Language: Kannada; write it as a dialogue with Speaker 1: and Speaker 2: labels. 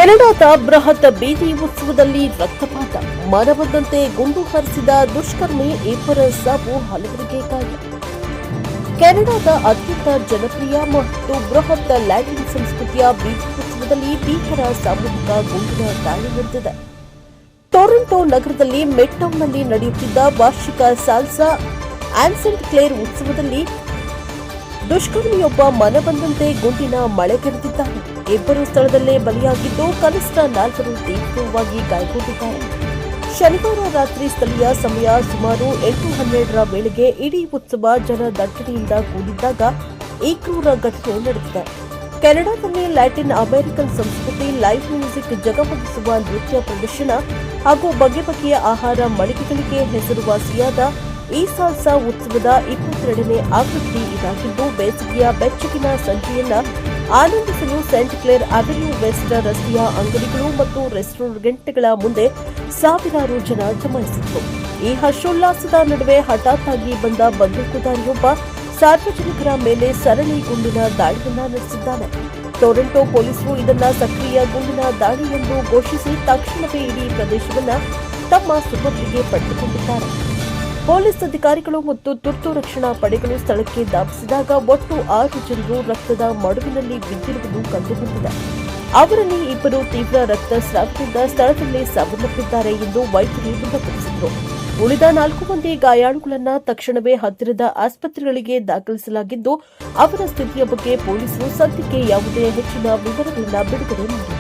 Speaker 1: ಕೆನಡಾದ ಬೃಹತ್ ಬೀದಿ ಉತ್ಸವದಲ್ಲಿ ರಕ್ತಪಾತ, ಮನಬಂದಂತೆ ಗುಂಡು ಹಾರಿಸಿದ ದುಷ್ಕರ್ಮಿ, ಇಬ್ಬರ ಸಾವು, ಹಲವರಿಗೆ ಗಾಯ. ಕೆನಡಾದ ಅತ್ಯಂತ ಜನಪ್ರಿಯ ಮತ್ತು ಬೃಹತ್ ಲ್ಯಾಟಿನ್ ಸಂಸ್ಕೃತಿಯ ಬೀದಿ ಉತ್ಸವದಲ್ಲಿ ಭೀಕರ ಸಾಮೂಹಿಕ ಗುಂಡಿನ ದಾಳಿ ನಡೆದಿದೆ. ಟೊರೊಂಟೊ ನಗರದಲ್ಲಿ ಮಿಡ್ಟೌನ್ನಲ್ಲಿ ನಡೆಯುತ್ತಿದ್ದ ವಾರ್ಷಿಕ ಸಾಲ್ಸಾ ಆನ್ಸೆಂಟ್ ಕ್ಲೇರ್ ಉತ್ಸವದಲ್ಲಿ ದುಷ್ಕರ್ಮಿಯೊಬ್ಬ ಮನಬಂದಂತೆ ಗುಂಡಿನ ಮಳೆಗೆರೆದಿದ್ದಾನೆ. ಇಬ್ಬರು ಸ್ಥಳದಲ್ಲೇ ಬಲಿಯಾಗಿದ್ದು, ಕನಿಷ್ಠ 4 ತೀವ್ರವಾಗಿ ಗಾಯಗೊಂಡಿದ್ದಾರೆ. ಶನಿವಾರ ರಾತ್ರಿ ಸ್ಥಳೀಯ ಸಮಯ ಸುಮಾರು 8:12ರ ವೇಳೆಗೆ ಇಡೀ ಉತ್ಸವ ಜನದಟ್ಟಣೆಯಿಂದ ಕೂಡಿದ್ದಾಗ ಈ ಕ್ರೂರ ಘಟನೆ ನಡೆದಿದೆ. ಕೆನಡಾದಲ್ಲಿ ಲ್ಯಾಟಿನ್ ಅಮೆರಿಕನ್ ಸಂಸ್ಕೃತಿ, ಲೈವ್ ಮ್ಯೂಸಿಕ್, ಜಗಮಗಿಸುವ ನೃತ್ಯ ಪ್ರದರ್ಶನ ಹಾಗೂ ಬಗೆ ಬಗೆಯ ಆಹಾರ ಮಳಿಗೆಗಳಿಗೆ ಹೆಸರುವಾಸಿಯಾದ ಈ ಸಾಲ್ಸಾ ಉತ್ಸವದ 22ನೇ ಆವೃತ್ತಿ ಇದಾಗಿದ್ದು, ಬೇಸಿಗೆಯ ಬೆಚ್ಚಗಿನ ಸಂಜೆಯನ್ನ ಆನಂದಿಸಲು ಸೇಂಟ್ ಕ್ಲೇರ್ ಅವೆನ್ಯೂ ವೆಸ್ಟ್ ರಸ್ತೆಯ ಅಂಗಡಿಗಳು ಮತ್ತು ರೆಸ್ಟೋರೆಂಟ್ಗಳ ಮುಂದೆ ಸಾವಿರಾರು ಜನ ಜಮಾಯಿಸಿದರು. ಈ ಹರ್ಷೋಲ್ಲಾಸದ ನಡುವೆ ಹಠಾತ್ ಆಗಿ ಬಂದ ಬಂದೂಕುಧಾರಿಯೊಬ್ಬ ಸಾರ್ವಜನಿಕರ ಮೇಲೆ ಸರಣಿ ಗುಂಡಿನ ದಾಳಿಯನ್ನ ನಡೆಸಿದ್ದಾನೆ. ಟೊರೊಂಟೊ ಪೊಲೀಸರು ಇದನ್ನ ಸಕ್ರಿಯ ಗುಂಡಿನ ದಾಳಿ ಎಂದು ಘೋಷಿಸಿ ತಕ್ಷಣವೇ ಇಡೀ ಪ್ರದೇಶವನ್ನು ತಮ್ಮ ಸುಪರ್ದಿಗೆ ಪಡೆದುಕೊಂಡಿದ್ದಾರೆ. ಪೊಲೀಸ್ ಅಧಿಕಾರಿಗಳು ಮತ್ತು ತುರ್ತು ರಕ್ಷಣಾ ಪಡೆಗಳು ಸ್ಥಳಕ್ಕೆ ಧಾವಿಸಿದಾಗ ಒಟ್ಟು 6 ಜನರು ರಕ್ತದ ಮಡುವಿನಲ್ಲಿ ಬಿದ್ದಿರುವುದು ಕಂಡುಬಂದಿದೆ. ಅವರಲ್ಲಿ ಇಬ್ಬರು ತೀವ್ರ ರಕ್ತಸ್ರಾವದಿಂದ ಸ್ಥಳದಲ್ಲೇ ಸಾವನ್ನಪ್ಪಿದ್ದಾರೆ ಎಂದು ವೈದ್ಯರು ದೃಢಪಡಿಸಿದರು. ಉಳಿದ 4 ಮಂದಿ ಗಾಯಾಳುಗಳನ್ನು ತಕ್ಷಣವೇ ಹತ್ತಿರದ ಆಸ್ಪತ್ರೆಗಳಿಗೆ ದಾಖಲಿಸಲಾಗಿದ್ದು, ಅವರ ಸ್ಥಿತಿಯ ಬಗ್ಗೆ ಪೊಲೀಸರು ಸದ್ಯಕ್ಕೆ ಯಾವುದೇ ಹೆಚ್ಚಿನ ವಿವರಗಳನ್ನು ಬಿಡುಗಡೆ ಮಾಡಿಲ್ಲ.